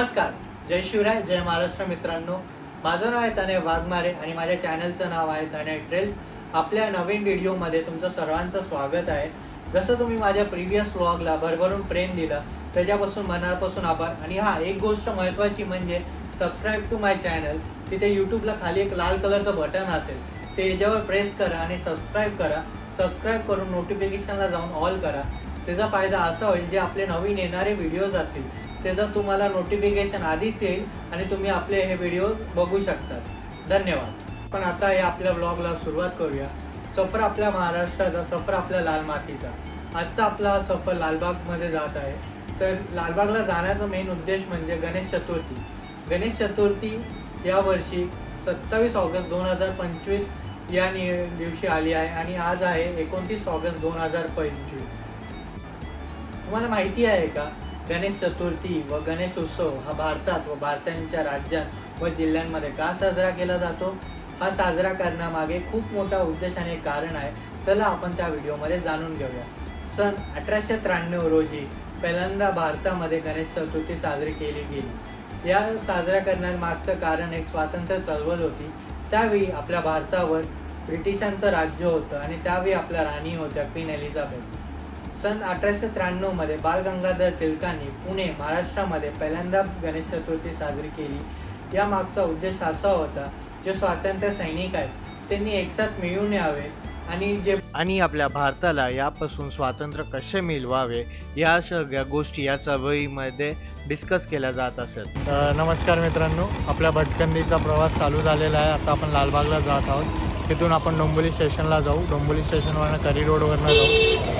नमस्कार, जय शिवराय, जय महाराष्ट्र मित्रांनो. माझं नाव आहे तनय वाघमारे आणि माझ्या चॅनलचं नाव आहे तनय ट्रेल्स. आपल्या नवीन व्हिडिओमध्ये तुमचं सर्वांचं स्वागत आहे. जसं तुम्ही माझ्या प्रिव्हियस व्लॉगला भरभरून प्रेम दिलं त्याच्यापासून मनापासून आभार. आणि एक गोष्ट महत्त्वाची म्हणजे सबस्क्राईब टू माय चॅनल. तिथे यूट्यूबला खाली एक लाल कलरचं बटन असेल, ते याच्यावर प्रेस करा आणि सबस्क्राईब करा. सबस्क्राईब करून नोटिफिकेशनला जाऊन ऑल करा. त्याचा फायदा असा होईल, जे आपले नवीन येणारे व्हिडिओज असतील त्याचं तुम्हाला नोटिफिकेशन आधीच येईल आणि तुम्ही आपले हे व्हिडिओ बघू शकतात. धन्यवाद. पण आता हे आपल्या व्लॉगला सुरुवात करूया. सफर आपल्या महाराष्ट्राचा, सफर आपल्या लाल मातीचा. आजचा आपला सफर लालबागमध्ये जात आहे. तर लालबागला जाण्याचा मेन उद्देश म्हणजे गणेश चतुर्थी. गणेश चतुर्थी यावर्षी 27 ऑगस्ट 2025 या दिवशी आली आहे आणि आज आहे 29 ऑगस्ट 2025. तुम्हाला माहिती आहे का, गणेश चतुर्थी व गणेश उत्सव हा भारतात व भारताच्या राज्यात व जिल्ह्यांमध्ये का साजरा केला जातो? हा साजरा करण्यामागे खूप मोठा उद्देश आणि कारण आहे. चला आपण त्या व्हिडिओमध्ये जाणून घेऊया. सन 1893 रोजी पहिल्यांदा भारतामध्ये गणेश चतुर्थी साजरी केली गेली. या साजरा करण्यामागचं कारण एक स्वातंत्र्य चळवळ होती. त्यावेळी आपल्या भारतावर ब्रिटिशांचं राज्य होतं आणि त्यावेळी आपल्या राणी होत्या क्वीन एलिझाबेथ. सन 1893 बाळ गंगाधर टिळकांनी पुणे महाराष्ट्रामध्ये पहिल्यांदा गणेश चतुर्थी साजरी केली. या मागचा उद्देश असा होता, जे स्वातंत्र्य सैनिक आहेत त्यांनी एकसाथ मिळून यावे आणि आपल्या भारताला यापासून स्वातंत्र्य कसे मिळवावे या सगळ्या गोष्टी या चळवळीमध्ये डिस्कस केल्या जात असत. नमस्कार मित्रांनो, आपल्या भटकंतीचा प्रवास चालू झालेला आहे. आता आपण लालबागला जात आहोत. तिथून आपण डोंबिवली स्टेशनला जाऊ. डोंबिवली स्टेशनवरनं करी रोडवरनं जाऊ.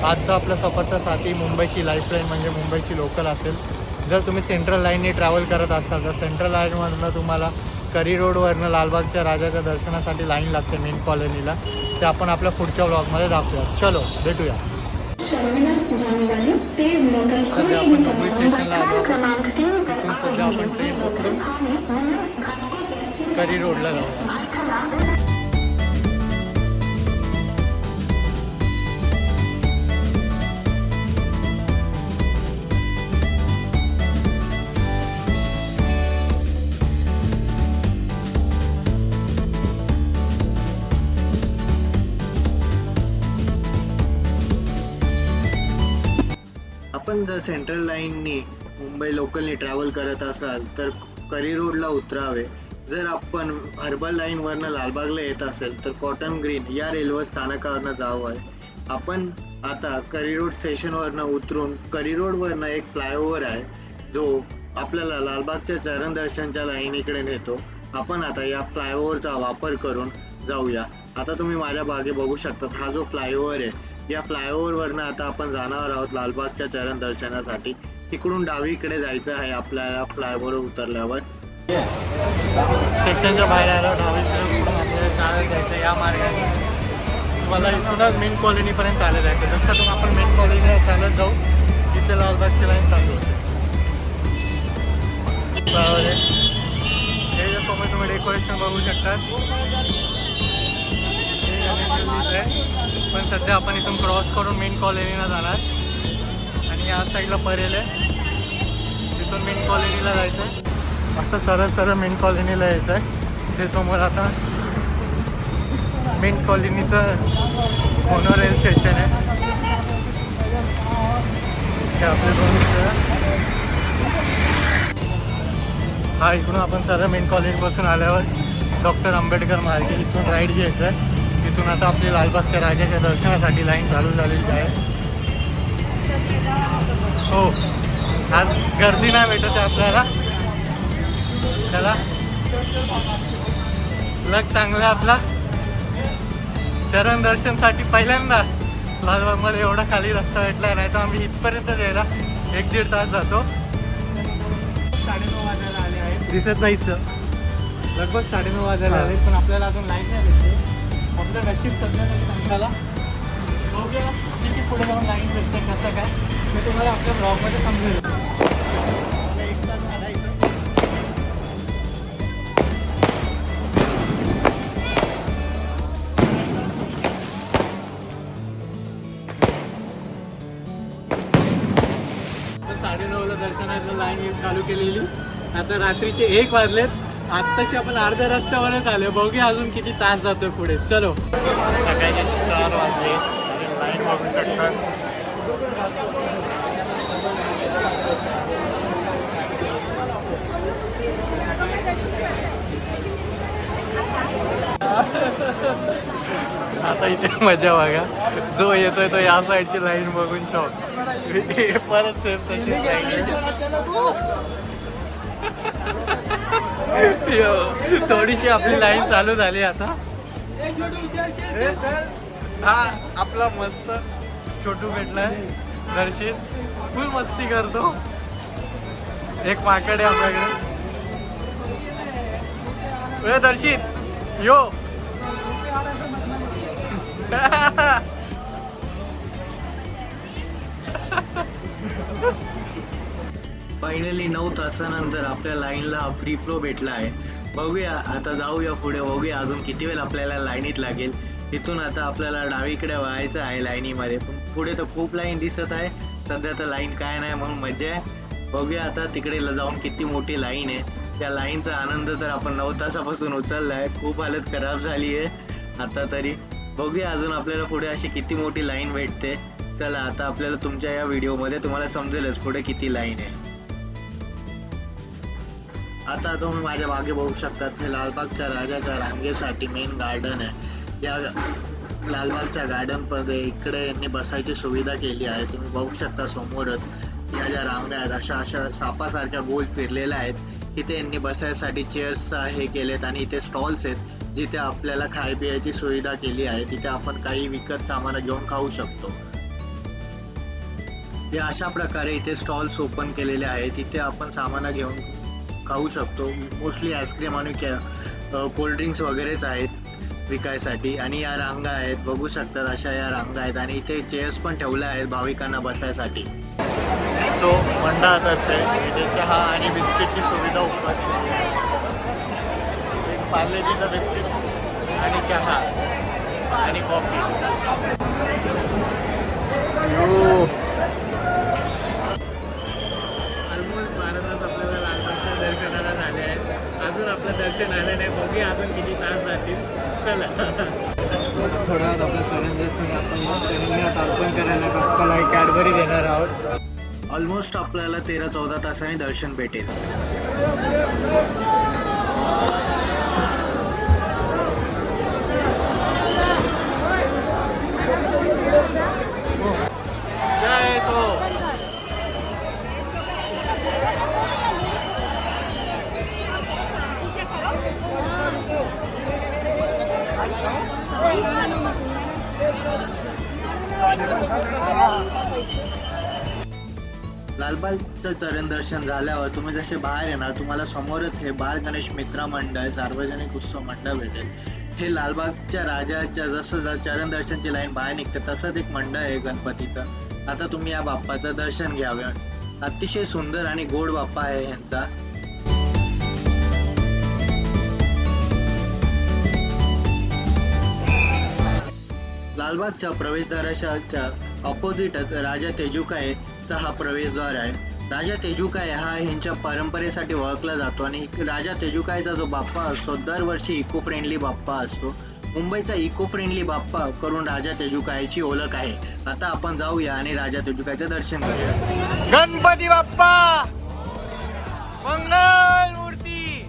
आजचा आपल्या सफरचा साथी मुंबईची लाईफलाईन म्हणजे मुंबईची लोकल असेल. जर तुम्ही सेंट्रल लाईनने ट्रॅव्हल करत असाल तर सेंट्रल लाईनवरनं तुम्हाला करी रोडवरनं लालबागच्या राजाच्या दर्शनासाठी लाईन लागते मेन कॉलनीला. ते आपण आपल्या पुढच्या व्लॉगमध्ये दाखवूया. चलो भेटूया. सध्या आपण डोंबिवली स्टेशनला आलो. तिथून सध्या आपण ट्रेन पकडून करी रोडला जाऊया. आपण जर सेंट्रल लाईननी मुंबई लोकलनी ट्रॅव्हल करत असाल तर करी रोडला उतरावे. जर आपण हर्बल लाईनवरनं लालबागला येत असेल तर कॉटन ग्रीन या रेल्वे स्थानकावरनं जावं आहे. आपण आता करी रोड स्टेशनवरनं उतरून करी रोडवरनं एक फ्लायओव्हर आहे जो आपल्याला लालबागच्या चरण दर्शनच्या लाईनीकडे नेतो. आपण आता या फ्लायओव्हरचा वापर करून जाऊया. आता तुम्ही माझ्या मागे बघू शकता, हा जो फ्लायओव्हर आहे या फ्लायओव्हरवरनं आता आपण जाणार आहोत लालबागच्या चरण दर्शनासाठी. तिकडून डावीकडे जायचं आहे आपल्याला फ्लायओव्हर उतरल्यावर. स्टेशनच्या बाहेर आलो, डावीकडे आपल्याला चालत जायचं या मार्गाने. मला इथूनच मेन कॉलनीपर्यंत चालत जायचं. जसं तुम्ही आपण मेन कॉलनीला चालत जाऊ तिथे लालबागची लाईन चालू होते. हे समोर तुम्ही डेकोरेशन बघू शकतात. पण सध्या आपण इथून क्रॉस करून मेन कॉलनीला जाणार आणि या साईडला परेल आहे. तिथून मेन कॉलनीला जायचं आहे. असं सरळ सरळ मेन कॉलनीला यायचं आहे. ते समोर आता मेन कॉलनीचं मोनोरेल स्टेशन आहे. हे आपले इकडून आपण सरळ मेन कॉलनीपासून आल्यावर डॉक्टर आंबेडकर मार्ग इथून राईट घ्यायचं आहे. तिथून आता आपली लालबागच्या राजाच्या दर्शनासाठी लाईन चालू झालेली आहे. हो, आज गर्दी नाही भेटत आहे आपल्याला. चला, लग चांगला आपला. चरण दर्शनसाठी पहिल्यांदा लालबागमध्ये एवढा खाली रस्ता भेटला. नाही तर आम्ही इथपर्यंत यायला 1-1.5 तास जातो. 9:30 वाजायला आले आहेत. दिसत नाही इथं. लगभग 9:30 वाजायला आले पण आपल्याला अजून लाईन नाही भेटते. आपलं नशीब सध्या सांगायला बघूया किती पुढे जाऊन लाईन भेटते कसं काय ते तुम्हाला आपल्या ब्लॉगमध्ये समजेल. मला 1 तास काढायचं. पण 9:30ला दर्शनाचं लाईन चालू केलेली. आता रात्रीचे 1 वाजलेत. आत्ताशी आपण अर्ध्या रस्त्यावरच आलो. बघूया अजून किती तास जातोय पुढे. चलो. सकाळचे 4 वाजले. लाईन बघू शकतात. आता इथे मजा बघा. जो येतोय तो या साईडची लाईन बघून शॉक. परत सेम तशी थोडीशी आपली लाईन चालू झाली आता. हा आपला मस्त छोटू भेटलाय. दर्शित फुल मस्ती करतो. एक माकड आहे आपल्याकडे. दर्शित यो. फायनली 9 तासानंतर आपल्या लाईनला फ्री फ्लो भेटला आहे. बघूया आता जाऊया पुढे. बघूया अजून किती वेळ आपल्याला लाईनीत लागेल. तिथून आता आपल्याला डावीकडे वळायचं आहे लाईनीमध्ये. पण पुढे तर खूप लाईन दिसत आहे. सध्या तर लाईन काय नाही म्हणून मजा आहे. बघूया आता तिकडे जाऊन किती मोठी लाईन आहे. त्या लाईनचा आनंद तर आपण 9 तासापासून उचलला आहे. खूप हालत खराब झाली आहे आता तरी. बघूया अजून आपल्याला पुढे अशी किती मोठी लाईन भेटते. चला आता आपल्याला तुमच्या या व्हिडिओमध्ये तुम्हाला समजेलच पुढे किती लाईन आहे. आता तुम्ही माझ्या मागे बघू शकता. हे लालबागच्या राजाच्या रांगेसाठी मेन गार्डन आहे. या लालबागच्या गार्डनमध्ये इकडे यांनी बसायची सुविधा केली आहे. तुम्ही बघू शकता समोरच या ज्या रांगा आहेत अशा सापासारख्या गोल फिरलेल्या आहेत. तिथे यांनी बसायसाठी चेअर्स हे केलेत आणि इथे स्टॉल्स आहेत जिथे आपल्याला खाय पियाची सुविधा केली आहे. तिथे आपण काही विकत सामान घेऊन खाऊ शकतो. या अशा प्रकारे इथे स्टॉल्स ओपन केलेले आहेत. तिथे आपण सामान घेऊन खाऊ शकतो. मोस्टली आईस्क्रीम आणि कोल्ड्रिंक्स वगैरेच आहेत विकायसाठी. आणि या रांगा आहेत बघू शकतात. अशा या रांगा आहेत आणि इथे चेअर्स पण ठेवल्या आहेत भाविकांना बसायसाठी. सो मंडळातर्फे इथे चहा आणि बिस्किटची सुविधा उपलब्ध आहे. एक पार्लेजीचा बिस्किट आणि चहा आणि कॉफी. ऑलमोस्ट 12 तास आपल्याला लालबागच्या दर्शनाला झाले आहेत. अजून आपलं दर्शन आलं नाही. बघूया अजून किती तास जातील. चला थोड्या वेळात आपलं चरण दर्शन आपण चरणात अर्पण करायला बाप्पाला एक कॅडबरी देणार आहोत. ऑलमोस्ट आपल्याला 13-14 तासांनी दर्शन भेटेल. जय सो. लालबागचं चरण दर्शन झाल्यावर तुम्ही जसे बाहेर येणार तुम्हाला समोरच हे बाल गणेश मित्र मंडळ सार्वजनिक उत्सव मंडळ भेटेल. हे लालबागच्या राजाच्या जसं चरण दर्शनची लाईन बाहेर निघते तसंच एक मंडळ आहे गणपतीचं. आता तुम्ही या बाप्पाचं दर्शन घ्यावे. अतिशय सुंदर आणि गोड बाप्पा आहे यांचा. लालबागच्या प्रवेशद्वाराच्या ऑपोजिटच राजा तेजुकायचा हा प्रवेशद्वार आहे. राजा तेजुकाय हा ह्यांच्या परंपरेसाठी ओळखला जातो आणि राजा तेजुकायचा जो बाप्पा असतो दरवर्षी इको फ्रेंडली बाप्पा असतो. मुंबईचा इको फ्रेंडली बाप्पा करून राजा तेजुकायची ओळख आहे. आता आपण जाऊया आणि राजा तेजुकायचं दर्शन करूया. गणपती बाप्पा मंगल मूर्ती.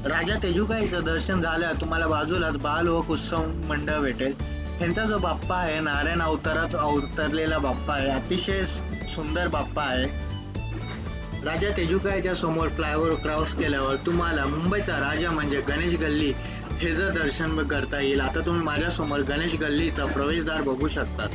राजा तेजुकाईचं दर्शन झाल्यावर तुम्हाला बाजूलाच बाल व उत्सव मंडळ भेटेल. ह्यांचा जो बाप्पा आहे नारायण अवतारात अवतरलेला बाप्पा आहे. अतिशय सुंदर बाप्पा आहे. राजा तेजुकाईच्या समोर फ्लायओव्हर क्रॉस केल्यावर तुम्हाला मुंबईचा राजा म्हणजे गणेश गल्ली हे जर दर्शन करता येईल. आता तुम्ही माझ्यासमोर गणेश गल्लीचा प्रवेशद्वार बघू शकतात.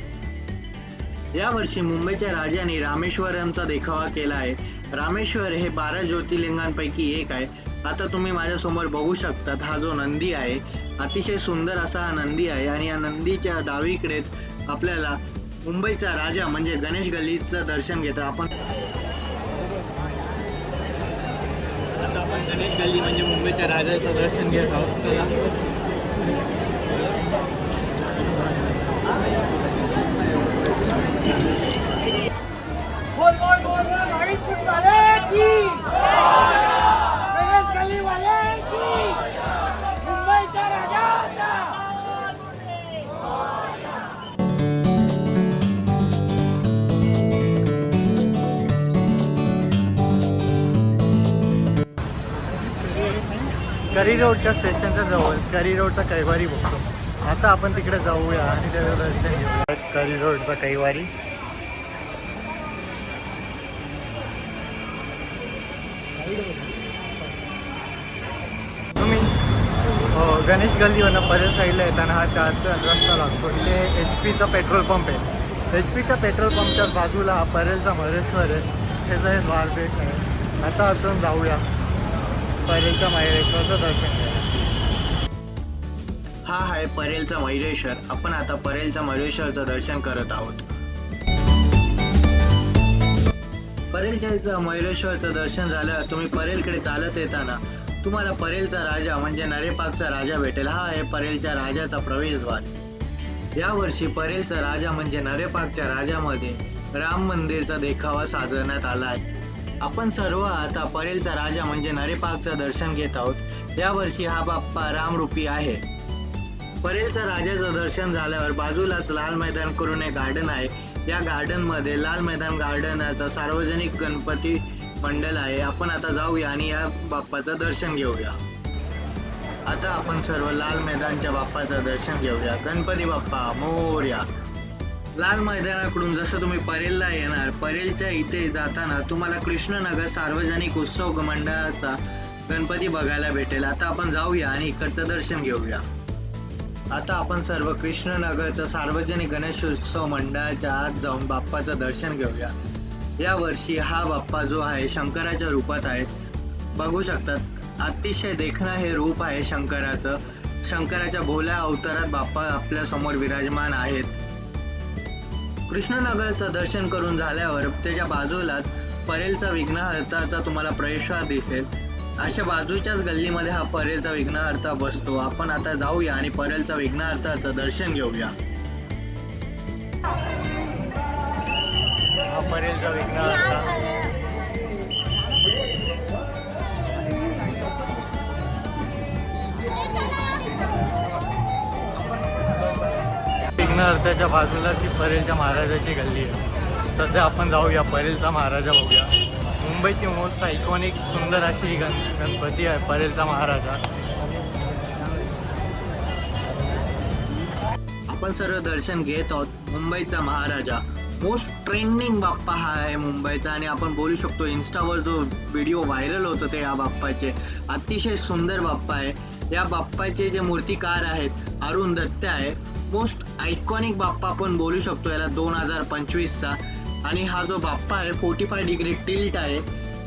यावर्षी मुंबईच्या राजाने रामेश्वरमचा देखावा केला आहे. रामेश्वर हे 12 ज्योतिर्लिंगांपैकी एक आहे. आता तुम्ही माझ्यासमोर बघू शकतात हा जो नंदी आहे अतिशय सुंदर असा हा नंदी आहे आणि या नंदीच्या डावीकडेच आपल्याला मुंबईचा राजा म्हणजे गणेश गल्लीचं दर्शन घेतो आपण. आता आपण गणेश गल्ली म्हणजे मुंबईच्या राजाचं दर्शन घेत आहोत. करी रोडच्या स्टेशनच्या जवळ करी रोडचा कैवारी बघतो. आता आपण तिकडे जाऊया आणि त्याचं दर्शन घेऊया. करी रोडचा कैवारी. तुम्ही गणेश गल्लीवरनं परत साईडला येताना हा 4चा रस्ता लागतो. इथे HP चा पेट्रोल पंप आहे. HP च्या पेट्रोल पंपच्या बाजूला हा परेलचा महेश्वर आहे. त्याचं हे द्वारपेठ आहे. आता आपण जाऊया परेलचा महेश्वरचं दर्शन घ्यायला. हा आहे परेलचा महेश्वर. आपण आता परेलचा महेश्वरचं दर्शन करत आहोत. परेलच्या महेश्वरचं दर्शन झाल्यावर तुम्ही परेलकडे चालत येताना तुम्हाला परेलचा राजा म्हणजे नरेपाकचा राजा भेटेल. हा आहे परेलच्या राजाचा प्रवेशद्वार. यावर्षी परेलचा राजा म्हणजे नरेपाकच्या राजामध्ये राम मंदिरचा देखावा साजवण्यात आला आहे. आपण सर्व आता परेलचा राजा म्हणजे नरेपाकचं दर्शन घेत आहोत. यावर्षी हा बाप्पा रामरूपी आहे. परेलच्या राजाचं दर्शन झाल्यावर बाजूलाच लाल मैदान करून एक गार्डन आहे. या गार्डन मध्ये लाल मैदान गार्डनाचा सार्वजनिक गणपती मंडळ आहे. आपण आता जाऊया आणि या बाप्पाचं दर्शन घेऊया. आता आपण सर्व लाल मैदानच्या बाप्पाचं दर्शन घेऊया. गणपती बाप्पा मोरया. लाल मैदानाकडून जसं तुम्ही परेलला येणार, परेलच्या इथे जाताना तुम्हाला कृष्णनगर सार्वजनिक उत्सव मंडळाचा गणपती बघायला भेटेल. आता आपण जाऊया आणि इकडचं दर्शन घेऊया. आता आपण सर्व कृष्णनगरच्या सार्वजनिक गणेशोत्सव मंडळाच्या आत जाऊन बाप्पाचं दर्शन घेऊया. या वर्षी हा बाप्पा जो आहे शंकराच्या रूपात आहे. बघू शकतात अतिशय देखणं हे रूप आहे शंकराचं. शंकराच्या भोल्या अवतारात बाप्पा आपल्या समोर विराजमान आहेत. कृष्णनगरचं दर्शन करून झाल्यावर त्याच्या बाजूलाच परेलचा विघ्नहर्ताचा तुम्हाला प्रवेशद्वार दिसेल. अशा बाजूच्याच गल्लीमध्ये हा परेलचा विघ्नहर्ता बसतो. आपण आता जाऊया आणि परेलचा विघ्नहर्ताचं दर्शन घेऊया. हा परेलचा विघ्नहर्ता. विघ्नहर्त्याच्या बाजूलाच ही परेलच्या महाराजाची गल्ली आहे. सध्या आपण जाऊया परेलचा महाराजा बघूया. मुंबईची मोस्ट आयकॉनिक सुंदर अशी गणपती आहे परेलचा महाराजा. आपण सर्व दर्शन घेत आहोत मुंबईचा महाराजा. मोस्ट ट्रेंडिंग बाप्पा हा आहे मुंबईचा आणि आपण बोलू शकतो इन्स्टावर जो व्हिडिओ व्हायरल होतो ते या बाप्पाचे. अतिशय सुंदर बाप्पा आहे. या बाप्पाचे जे मूर्तिकार आहेत अरुण दत्ते आहे. मोस्ट आयकॉनिक बाप्पा आपण बोलू शकतो याला 2025चा. आणि हा जो बाप्पा आहे 45 डिग्री टिल्ट आहे.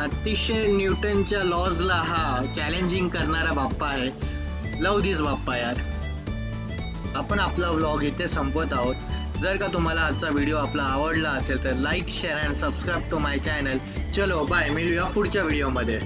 अतिशय न्यूटनच्या लॉजला हा चॅलेंजिंग करणारा बाप्पा आहे. लव दिस बाप्पा यार. आपण आपला व्लॉग इथे संपवत आहोत. जर का तुम्हाला आजचा व्हिडिओ आपला आवडला असेल तर like share and subscribe to my channel. चलो बाय, मिळूया पुढच्या व्हिडिओमध्ये.